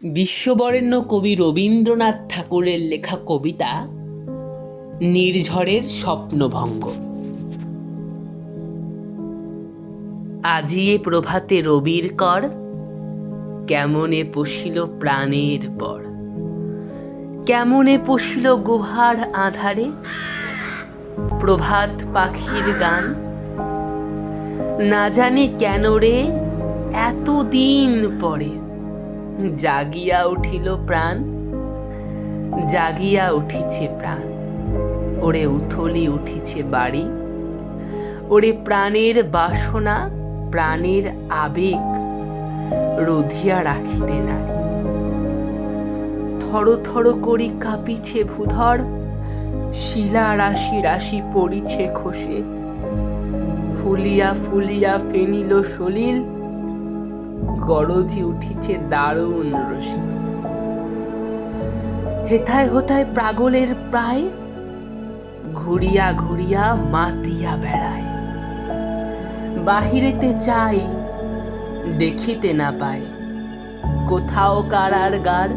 বিশ্ববরেণ্য কবি রবীন্দ্রনাথ ঠাকুরের লেখা কবিতা নির্ঝরের স্বপ্নভঙ্গ। আজিয়ে প্রভাতে রবির কর, কেমনে পশিল প্রাণের পর। কেমনে পশিল গুহার আধারে, প্রভাত পাখির গান। না জানি কেন রে এতদিন পরে জাগিয়া উঠিল প্রাণ। জাগিয়া উঠিছে প্রাণ, ওরে উথলি উঠিছে বাড়ি। ওরে প্রাণের বাসনা, প্রাণের আবেগ রুধিয়া রাখিতে নারী। থর থর করি কাঁপিছে ভূধর, শিলা রাশি রাশি পড়িছে খসে। ফুলিয়া ফুলিয়া ফেনিল সলিল, গরজি উঠিছে দারুণ রসে। হেথায় হোথায় প্রাগলের প্রায়, ঘুরিয়া ঘুরিয়া মাতিয়া বেড়ায়। বাহিরেতে চাই, দেখিতে না পায়, কোথাও কারার গার।